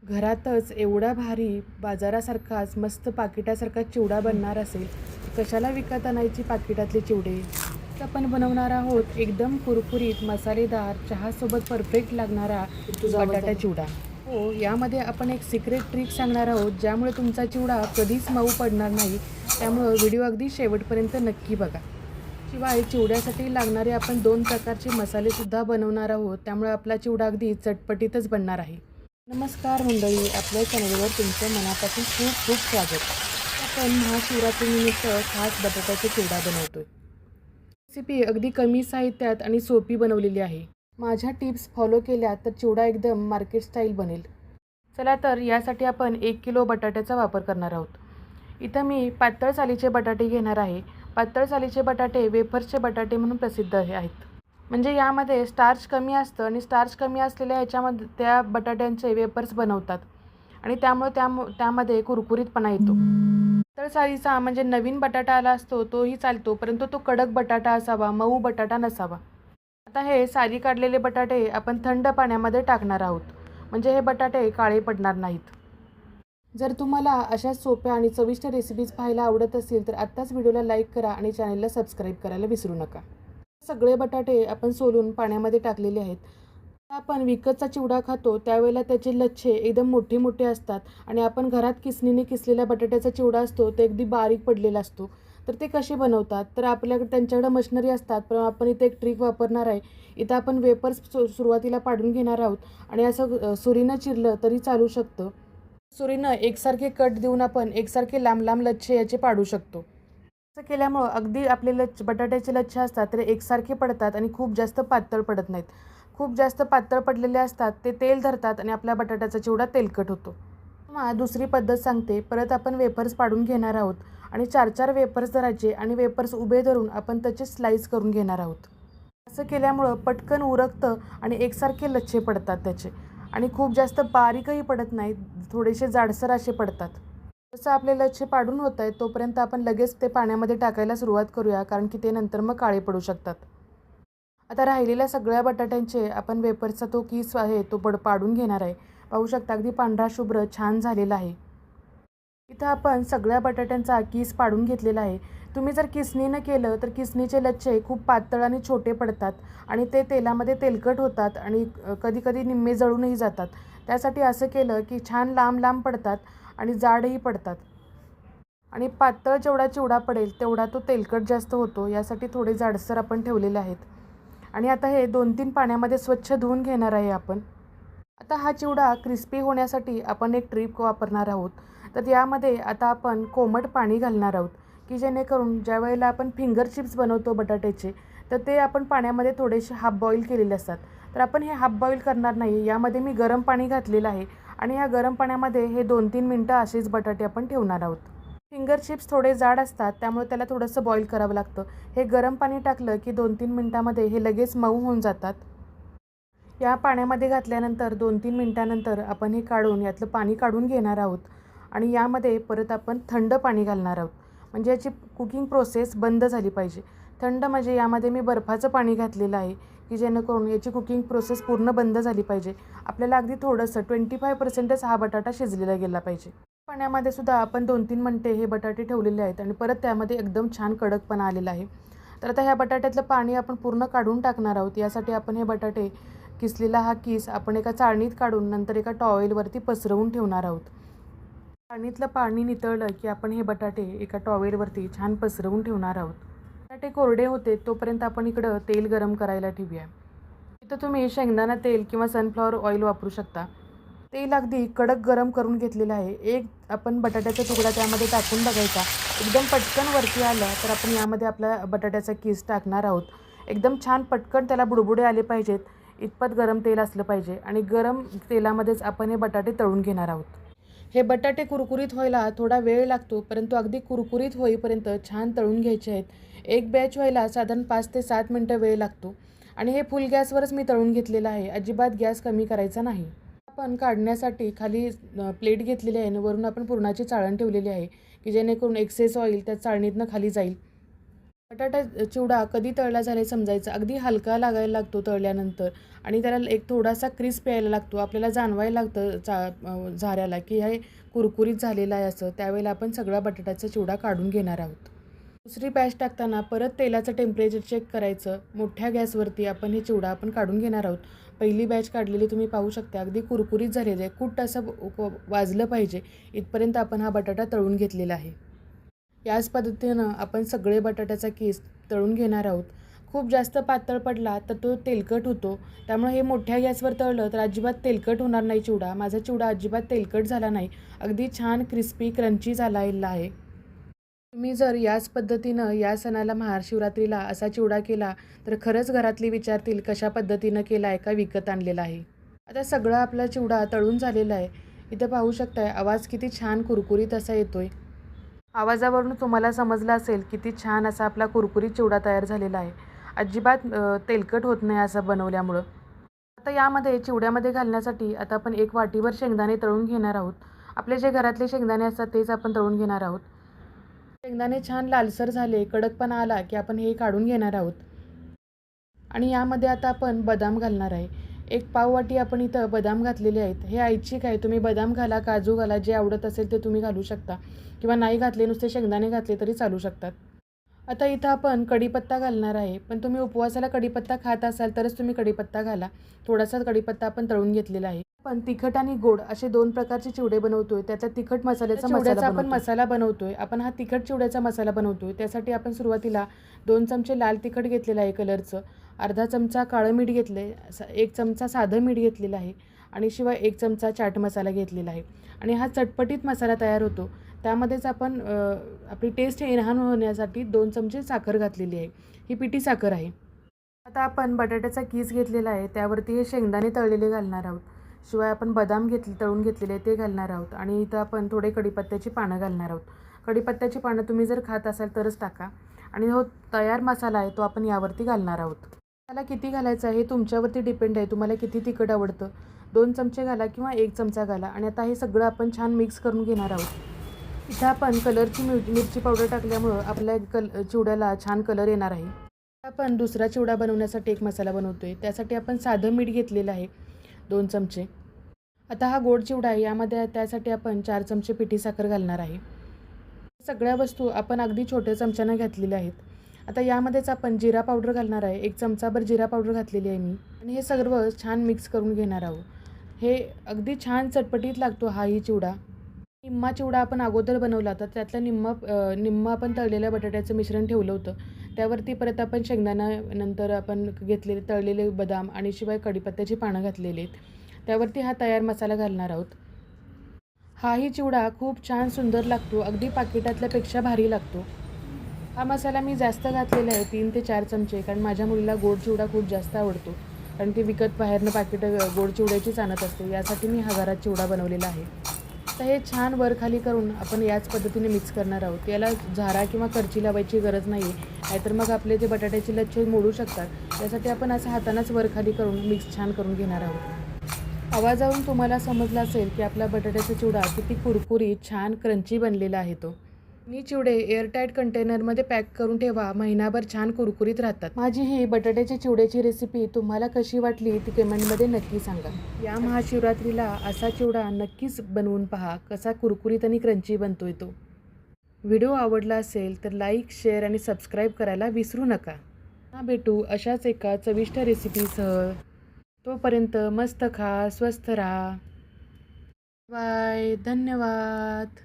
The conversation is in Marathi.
घरातच एवढा भारी बाजारासारखाच मस्त पाकिटासारखा चिवडा बनणार असेल, कशाला विकत आणायची पाकिटातले चिवडे. आज आपण बनवणार आहोत एकदम कुरकुरीत मसालेदार चहासोबत परफेक्ट लागणारा बटाटा चिवडा. हो, यामध्ये आपण एक सिक्रेट ट्रिक सांगणार आहोत, ज्यामुळे तुमचा चिवडा कधीच मऊ पडणार नाही. त्यामुळं व्हिडिओ अगदी शेवटपर्यंत नक्की बघा. शिवाय चिवड्यासाठी लागणारे आपण 2 प्रकारचे मसालेसुद्धा बनवणार आहोत, त्यामुळे आपला चिवडा अगदी चटपटीतच बनणार आहे. नमस्कार मंडळी, आपल्या चॅनलवर तुमचं मनापासून खूप खूप स्वागत. आपण महाशिवरात्रीनिमित्त खास बटाट्याचा चिवडा बनवतोय. रेसिपी अगदी कमी साहित्यात आणि सोपी बनवलेली आहे. माझ्या टिप्स फॉलो केल्या तर चिवडा एकदम मार्केट स्टाईल बनेल. चला तर यासाठी आपण 1 किलो बटाट्याचा वापर करणार आहोत. इथं मी पातळ सालीचे बटाटे घेणार आहे. पातळ सालीचे बटाटे वेफर्सचे बटाटे म्हणून प्रसिद्ध आहेत. म्हणजे यामध्ये स्टार्च कमी असतं आणि स्टार्च कमी असलेल्या ह्याच्यामध्ये त्या बटाट्यांचे वेफर्स बनवतात आणि त्यामुळे त्यामध्ये कुरकुरीतपणा येतो. पातळ सालीचा म्हणजे नवीन बटाटा आला असतो तोही चालतो, परंतु तो कडक बटाटा असावा, मऊ बटाटा नसावा. आता हे साली काढलेले बटाटे आपण थंड पाण्यामध्ये टाकणार आहोत, म्हणजे हे बटाटे काळे पडणार नाहीत. जर तुम्हाला अशा सोप्या आणि चविष्ट रेसिपीज पाहायला आवडत असेल तर आत्ताच व्हिडिओला लाईक करा आणि चॅनलला सबस्क्राईब करायला विसरू नका. सगळे बटाटे आपण सोलून पाण्यामध्ये टाकलेले आहेत. आपण विकतचा चिवडा खातो त्यावेळेला त्याचे लच्छे एकदम मोठे मोठे असतात आणि आपण घरात किसणीने किसलेला बटाट्याचा चिवडा असतो ते अगदी बारीक पडलेला असतो. तर ते कसे बनवतात? तर आपल्याकडे त्यांच्याकडे मशिनरी असतात, पण आपण इथे एक ट्रिक वापरणार आहे. इथं आपण वेपर्स सुरुवातीला पाडून घेणार आहोत आणि असं सुरीनं चिरलं तरी चालू शकतं. सुरीनं एकसारखे कट देऊन आपण एकसारखे लांब लांब लच्छे याचे पाडू शकतो. असं केल्यामुळं अगदी आपले बटाट्याचे लच्छे असतात तर एकसारखे पडतात आणि खूप जास्त पातळ पडत नाहीत. खूप जास्त पातळ पडलेले असतात ते तेल धरतात आणि आपल्या बटाट्याचा चिवडा तेलकट होतो. मग दुसरी पद्धत सांगते. परत आपण वेफर्स पाडून घेणार आहोत आणि 4-4 वेफर्स धरायचे आणि वेफर्स उभे धरून आपण त्याचे स्लाईस करून घेणार आहोत. असं केल्यामुळं पटकन उरकतं आणि एकसारखे लच्छे पडतात त्याचे आणि खूप जास्त बारीकही पडत नाहीत, थोडेसे जाडसर असे पडतात. जसं आपले लच्छे पाडून होत आहेत तोपर्यंत आपण लगेच ते पाण्यामध्ये टाकायला सुरुवात करूया, कारण की ते नंतर मग काळे पडू शकतात. आता राहिलेल्या सगळ्या बटाट्यांचे आपण वेफर्सचा तो किस आहे तो पाडून घेणार आहे. पाहू शकता अगदी पांढरा शुभ्र छान झालेला आहे. इथं आपण सगळ्या बटाट्यांचा किस पाडून घेतलेला आहे. तुम्ही जर किसणीनं केलं तर किसणीचे लच्छे खूप पातळ आणि छोटे पडतात आणि ते तेलामध्ये तेलकट होतात आणि कधी-कधी निम्मे जळूनही जातात. त्यासाठी असं केलं की छान लांब-लांब पडतात आणि जाडही पडतात आणि पातळ जेवढा चिवडा पडेल तेवढा तो तेलकट जास्त होतो. यासाठी थोडे जाडसर आपण ठेवलेले आहेत. आणि आता हे 2-3 पाण्यामध्ये स्वच्छ धुवून घेणार आहे आपण. आता हा चिवडा क्रिस्पी होण्यासाठी आपण एक ट्रिक वापरणार आहोत. तर यामध्ये आता आपण कोमट पाणी घालणार आहोत, की जेणेकरून ज्यावेळेला आपण फिंगर चिप्स बनवतो बटाट्याचे, तर ते आपण पाण्यामध्ये थोडेसे हाफ बॉईल केलेले असतात. तर आपण हे हाफ बॉईल करणार नाही. यामध्ये मी गरम पाणी घातलेलं आहे आणि या गरम पाण्यामध्ये हे 2-3 मिनटं असेच बटाटे आपण ठेवणार आहोत. फिंगर चिप्स थोडे जाड असतात त्यामुळे त्याला थोडंसं बॉईल करावं लागतं. हे गरम पाणी टाकलं की 2-3 मिनटामध्ये हे लगेच मऊ होऊन जातात. या पाण्यामध्ये घातल्यानंतर 2-3 मिनटानंतर आपण हे काढून यातलं पाणी काढून घेणार आहोत आणि यामध्ये परत आपण थंड पाणी घालणार आहोत. म्हणजे याची कुकिंग प्रोसेस बंद झाली पाहिजे. थंड म्हणजे यामध्ये मी बर्फाचं पाणी घातलेलं आहे, की जेणेकरून याची कुकिंग प्रोसेस पूर्ण बंद झाली पाहिजे. आपल्याला अगदी थोडंसं 25%च हा बटाटा शिजलेला गेला पाहिजे. पाण्यामध्ये सुद्धा आपण 2-3 मिनटे हे बटाटे ठेवलेले आहेत आणि परत त्यामध्ये एकदम छान कडकपणा आलेला आहे. तर आता ह्या बटाट्यातलं पाणी आपण पूर्ण काढून टाकणार आहोत. यासाठी आपण हे बटाटे किसलेला हा किस आपण एका चाळणीत काढून नंतर एका टॉवेलवरती पसरवून ठेवणार आहोत. चाळणीतलं पाणी नितळलं की आपण हे बटाटे एका टॉवेलवरती छान पसरवून ठेवणार आहोत. बटाटे कोरडे होते तोपर्यंत आपण इकडं तेल गरम करायला ठेवूया. इथं तुम्ही शेंगदाणा तेल किंवा सनफ्लॉवर ऑइल वापरू शकता. तेल अगदी कडक गरम करून घेतलेलं आहे. एक आपण बटाट्याचा तुकडा त्यामध्ये टाकून बघायचा. एकदम पटकन वरती आलं तर आपण यामध्ये आपला बटाट्याचा किस टाकणार आहोत. एकदम छान पटकन त्याला बुडबुडे आले पाहिजेत इतपत गरम तेल असलं पाहिजे आणि गरम तेलामध्येच आपण हे बटाटे तळून घेणार आहोत. हे बटाटे कुरकुरीत व्हायला थोडा वेळ लागतो, परंतु अगदी कुरकुरीत होईपर्यंत छान तळून घ्यायचे आहेत. एक बॅच व्हायला साधारण 5 ते 7 मिनटं वेळ लागतो आणि हे फुल गॅसवरच मी तळून घेतलेलं आहे. अजिबात गॅस कमी करायचा नाही. आपण काढण्यासाठी खाली प्लेट घेतलेली आहे आणि वरून आपण पुरणाची चाळण ठेवलेली आहे, की जेणेकरून एक्सेस ऑइल त्या चाळणीतनं खाली जाईल बटाटा चिवडा कधी तळला झाले समजायचं, अगदी हलका लागायला लागतो तळल्यानंतर आणि त्याला एक थोडासा क्रिस्प यायला लागतो. आपल्याला जाणवायला लागतं झाऱ्याला की हे कुरकुरीत झालेलं आहे असं. त्यावेळेला आपण सगळा बटाट्याचा चिवडा काढून घेणार आहोत. दुसरी बॅच टाकताना परत तेलाचं टेम्परेचर चेक करायचं. मोठ्या गॅसवरती आपण हे चिवडा आपण काढून घेणार आहोत. पहिली बॅच काढलेली तुम्ही पाहू शकता, अगदी कुरकुरीत झालेलं आहे. कुट्ट असं वाजलं पाहिजे इथपर्यंत आपण हा बटाटा तळून घेतलेला आहे. याच पद्धतीनं आपण सगळे बटाट्याचा किस तळून घेणार आहोत. खूप जास्त पातळ पडला तर तो तेलकट होतो. त्यामुळे हे मोठ्या गॅसवर तळलं तर अजिबात तेलकट होणार नाही चिवडा. माझा चिवडा अजिबात तेलकट झाला नाही. अगदी छान क्रिस्पी क्रंची झालेला आहे. तुम्ही जर याच पद्धतीनं या सणाला महाशिवरात्रीला असा चिवडा केला तर खरंच घरातली विचारतील कशा पद्धतीनं केला आहे का विकत आणलेला आहे. आता सगळा आपला चिवडा तळून झालेला आहे. इथं पाहू शकताय आवाज किती छान कुरकुरीत असा येतोय. आवाजावरून तुम्हाला समजलं असेल किती छान असा आपला कुरकुरीत चिवडा तयार झालेला आहे. अजिबात तेलकट होत नाही असं बनवल्यामुळं. आता यामध्ये चिवड्यामध्ये घालण्यासाठी आता आपण एक वाटीभर शेंगदाणे तळून घेणार आहोत. आपले जे घरातले शेंगदाणे असतात तेच आपण तळून घेणार आहोत. शेंगदाणे छान लालसर झाले, कडकपणा आला की आपण हे काढून घेणार आहोत. आणि यामध्ये आता आपण बदाम घालणार आहे. एक पाववाटी आपण इथं बदाम घातलेले आहेत. हे ऐच्छिक आहे, तुम्ही बदाम घाला, काजू घाला, जे आवडत असेल ते तुम्ही घालू शकता किंवा नाही घातले नुसते शेंगदाणे घातले तरी चालू शकतात. आता इथं आपण कढीपत्ता घालणार आहे, पण तुम्ही उपवासाला कढीपत्ता खात असाल तरच तुम्ही कढीपत्ता घाला. थोडासा कढीपत्ता आपण तळून घेतलेला आहे. आपण तिखट आणि गोड असे 2 प्रकारचे चिवडे बनवतोय. त्याचा तिखट मसाल्याचा आपण मसाला बनवतोय. आपण हा तिखट चिवड्याचा मसाला बनवतोय. त्यासाठी आपण सुरुवातीला 2 चमचे लाल तिखट घेतलेलं आहे कलरचं, अर्धा चमचा काळं मीठ घेतलं आहे, 1 चमचा साधं मीठ घेतलेलं आहे आणि शिवाय 1 चमचा चाट मसाला घेतलेला आहे. आणि हा चटपटीत मसाला तयार होतो. त्यामध्येच आपण आपली टेस्ट एन्हान्स होण्यासाठी 2 चमचे साखर घातलेली आहे. ही पिठी साखर आहे. आता आपण बटाट्याचा कीस घेतलेला आहे, त्यावरती हे शेंगदाणे तळलेले घालणार आहोत. शिवाय आपण बदाम तळून घेतलेले ते घालणार आहोत आणि इथं आपण थोडे कढीपत्त्याची पानं घालणार आहोत. कढीपत्त्याची पानं तुम्ही जर खात असाल तरच टाका. आणि जो तयार मसाला आहे तो आपण यावरती घालणार आहोत. मसाला किती घालायचा हे तुमच्यावरती डिपेंड आहे. तुम्हाला किती तिखट आवडतं, 2 चमचे घाला किंवा 1 चमचा घाला. आणि आता हे सगळं आपण छान मिक्स करून घेणार आहोत. इथं आपण कलरची मिरची पावडर टाकल्यामुळं आपल्या चिवड्याला छान कलर येणार आहे. आपण दुसरा चिवडा बनवण्यासाठी एक मसाला बनवतोय. त्यासाठी आपण साधं मीठ घेतलेलं आहे 2 चमचे. आता हा गोड चिवडा आहे, यामध्ये त्यासाठी आपण 4 चमचे पिठी साखर घालणार आहे. सगळ्या वस्तू आपण अगदी छोट्या चमच्यानं घातलेल्या आहेत. आता यामध्येच आपण जिरा पावडर घालणार आहे. 1 चमचाभर जिरा पावडर घातलेली आहे मी आणि हे सर्व छान मिक्स करून घेणार आहोत. हे अगदी छान चटपटीत लागतो हाही चिवडा. निम्मा चिवडा आपण अगोदर बनवला तर त्यातलं निम्मा आपण तळलेल्या बटाट्याचं मिश्रण ठेवलं होतं. त्यावरती परत आपण शेंगदाण्यानंतर आपण घेतलेले तळलेले बदाम आणि शिवाय कढीपत्त्याची पानं घातलेली आहेत. त्यावरती हा तयार मसाला घालणार आहोत. हाही चिवडा खूप छान सुंदर लागतो, अगदी पाकिटातल्यापेक्षा भारी लागतो. हा मसाला मी जास्त घातलेला आहे, 3 ते 4 चमचे, कारण माझ्या मुलीला गोड चिवडा खूप जास्त आवडतो. कारण ती विकत बाहेरनं पाकिट गोड चिवड्याचीच आणत असते. यासाठी मी हा घरात चिवडा बनवलेला आहे. तर हे छान वर खाली करून आपण याच पद्धतीने मिक्स करणार आहोत. याला झारा किंवा करची लावायची गरज नाही आहे, नाहीतर मग आपले ते बटाट्याचे लच्छे मोडू शकतात. त्यासाठी आपण असं हातानंच वर खाली करून मिक्स छान करून घेणार आहोत. आवाजावरून तुम्हाला समजलं असेल की आपला बटाट्याचा चिवडा किती कुरकुरीत छान क्रंची बनलेला आहे. तो मी चिवडे एअरटाईट कंटेनरमध्ये पॅक करून ठेवा, महिनाभर छान कुरकुरीत राहतात. माझी ही बटाट्याच्या चिवड्याची रेसिपी तुम्हाला कशी वाटली ती कमेंटमध्ये नक्की सांगा. या महाशिवरात्रीला असा चिवडा नक्कीच बनवून पहा, कसा कुरकुरीत आणि क्रंची बनतोय तो. व्हिडिओ आवडला असेल तर लाईक, शेअर आणि सबस्क्राईब करायला विसरू नका. पुन्हा भेटू अशाच एका चविष्ट रेसिपीसह. तोपर्यंत मस्त खा, स्वस्थ राहा. बाय, धन्यवाद.